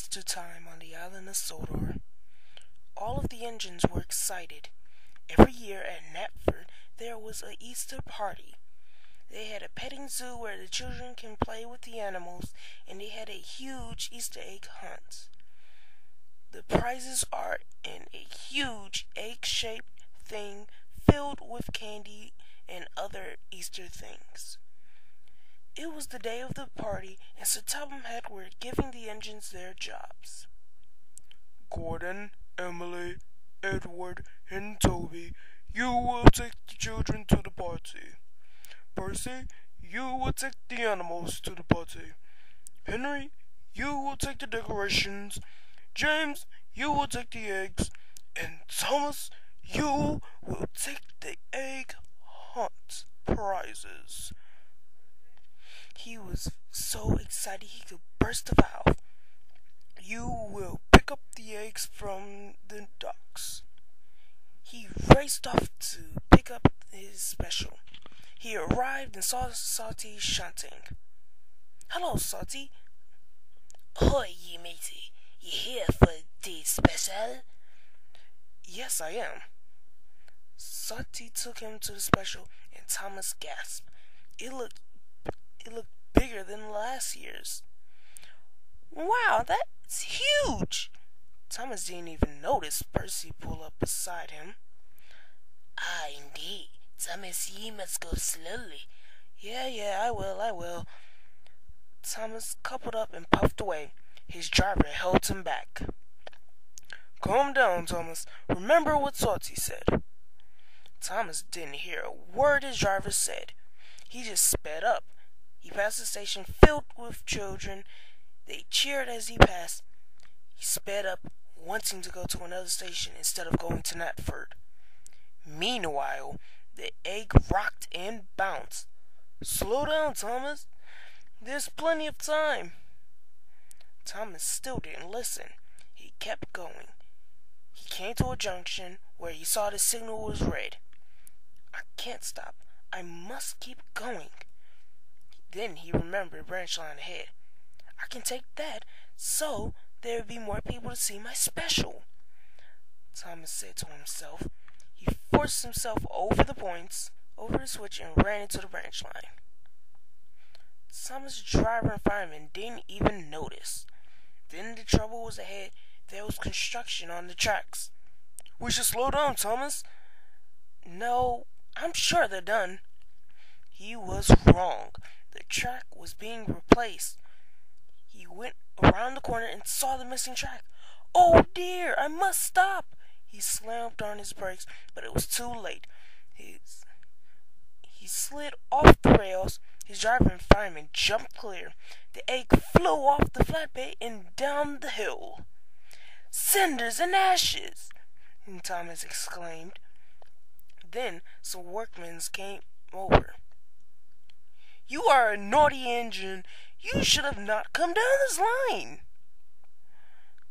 Easter time on the island of Sodor. All of the engines were excited. Every year at Knapford there was an Easter party. They had a petting zoo where the children can play with the animals, and they had a huge Easter egg hunt. The prizes are in a huge egg-shaped thing filled with candy and other Easter things. It was the day of the party, and Sir Topham Hatt were giving the engines their jobs. Gordon, Emily, Edward, and Toby, you will take the children to the party. Percy, you will take the animals to the party. Henry, you will take the decorations. James, you will take the eggs. And Thomas, you will take the egg hunt prizes. He was so excited he could burst a valve. You will pick up the eggs from the ducks. He raced off to pick up his special. He arrived and saw Salty shunting. "Hello, Salty." "Ahoy, ye matey. You here for the special?" "Yes, I am." Salty took him to the special, and Thomas gasped. It looked bigger than last year's. "Wow, that's huge!" Thomas didn't even notice Percy pull up beside him. "Ah, indeed. Thomas, ye must go slowly." Yeah, I will. Thomas coupled up and puffed away. His driver held him back. "Calm down, Thomas. Remember what Salty said." Thomas didn't hear a word his driver said. He just sped up. He passed a station filled with children. They cheered as he passed. He sped up, wanting to go to another station instead of going to Knapford. Meanwhile, the egg rocked and bounced. "Slow down, Thomas. There's plenty of time." Thomas still didn't listen. He kept going. He came to a junction where he saw the signal was red. "I can't stop. I must keep going." Then he remembered a branch line ahead. "I can take that, so there would be more people to see my special," Thomas said to himself. He forced himself over the points, over the switch, and ran into the branch line. Thomas' driver and fireman didn't even notice. Then the trouble was ahead. There was construction on the tracks. "We should slow down, Thomas." "No, I'm sure they're done." He was wrong. The track was being replaced. He went around the corner and saw the missing track. "Oh dear, I must stop." He slammed on his brakes, but it was too late. He slid off the rails. His driver and fireman jumped clear. The egg flew off the flatbed and down the hill. "Cinders and ashes!" Thomas exclaimed. Then some workmen came over. "You are a naughty engine. You should have not come down this line."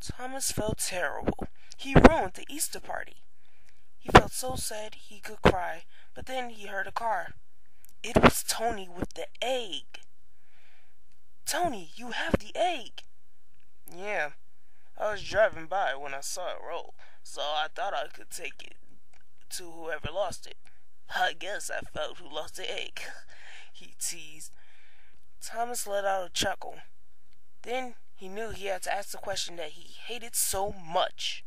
Thomas felt terrible. He ruined the Easter party. He felt so sad he could cry, but then he heard a car. It was Tony with the egg. "Tony, you have the egg." "Yeah, I was driving by when I saw it roll, so I thought I could take it to whoever lost it. I guess I felt who lost the egg," he teased. Thomas let out a chuckle. Then he knew he had to ask the question that he hated so much.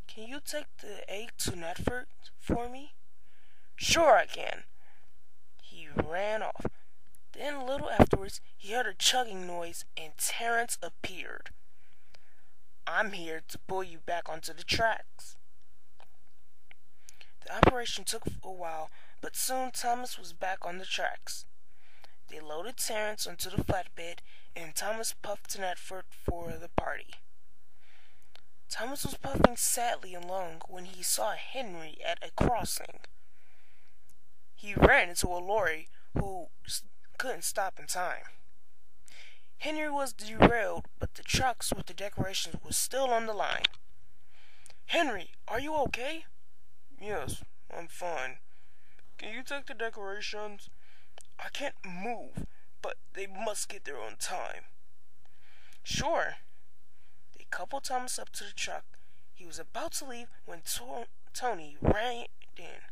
"Can you take the egg to Knapford for me?" "Sure I can." He ran off. Then a little afterwards he heard a chugging noise and Terence appeared. "I'm here to pull you back onto the tracks." The operation took a while, but soon Thomas was back on the tracks. They loaded Terence onto the flatbed, and Thomas puffed to Knapford for the party. Thomas was puffing sadly along when he saw Henry at a crossing. He ran into a lorry who couldn't stop in time. Henry was derailed, but the trucks with the decorations were still on the line. "Henry, are you okay?" "Yes, I'm fine. Can you take the decorations?" "I can't move, but they must get there on time." "Sure." coupled Thomas up to the truck. He was about to leave when Tony ran in.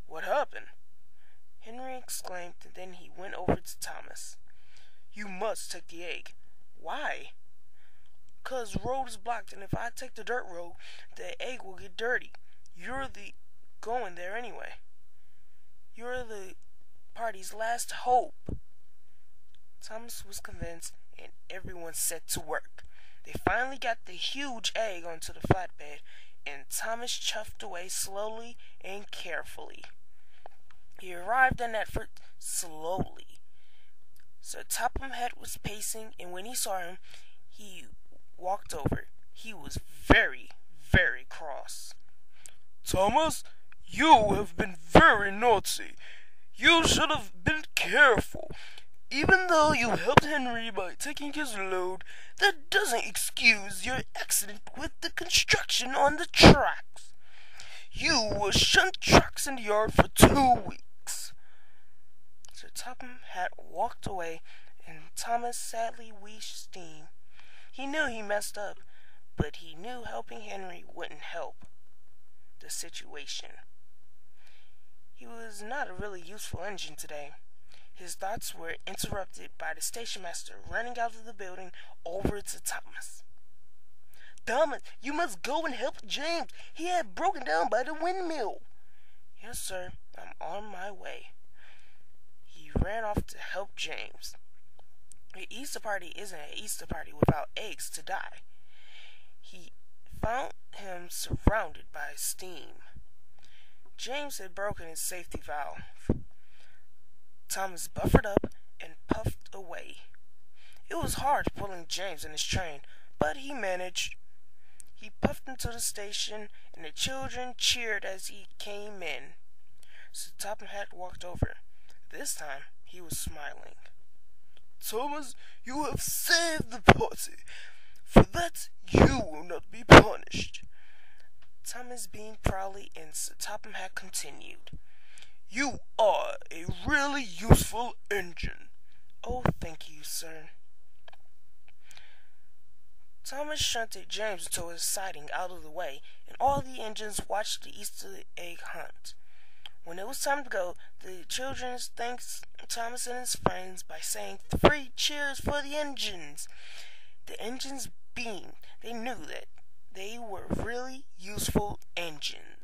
"What happened?" Henry exclaimed, and then he went over to Thomas. "You must take the egg." "Why?" "'Cause road is blocked, and if I take the dirt road, the egg will get dirty. You're going there anyway. You're the party's last hope." Thomas was convinced, and everyone set to work. They finally got the huge egg onto the flatbed, and Thomas chuffed away slowly and carefully. He arrived at Knapford slowly. Sir Topham Hatt was pacing, and when he saw him, he walked over. He was very, very cross. "Thomas, you have been very naughty. You should have been careful. Even though you helped Henry by taking his load, that doesn't excuse your accident with the construction on the tracks. You will shunt trucks in the yard for 2 weeks." Sir Topham Hatt walked away, and Thomas sadly wheezed steam. He knew he messed up, but he knew helping Henry wouldn't help the situation. He was not a really useful engine today. His thoughts were interrupted by the stationmaster running out of the building over to Thomas. "Thomas, you must go and help James. He had broken down by the windmill." "Yes, sir, I'm on my way." He ran off to help James. The Easter party isn't an Easter party without eggs to dye. He found him surrounded by steam. James had broken his safety valve. Thomas buffered up and puffed away. It was hard pulling James in his train, but he managed. He puffed into the station, and the children cheered as he came in. Sir Topham Hatt walked over. This time, he was smiling. "Thomas, you have saved the party. For that, you will not be punished." Thomas beamed proudly, and Sir Topham Hatt continued. "You are a really useful engine." "Oh, thank you, sir." Thomas shunted James until his siding out of the way, and all the engines watched the Easter egg hunt. When it was time to go, the children thanked Thomas and his friends by saying 3 cheers for the engines. The engines beamed. They knew that they were really useful engines.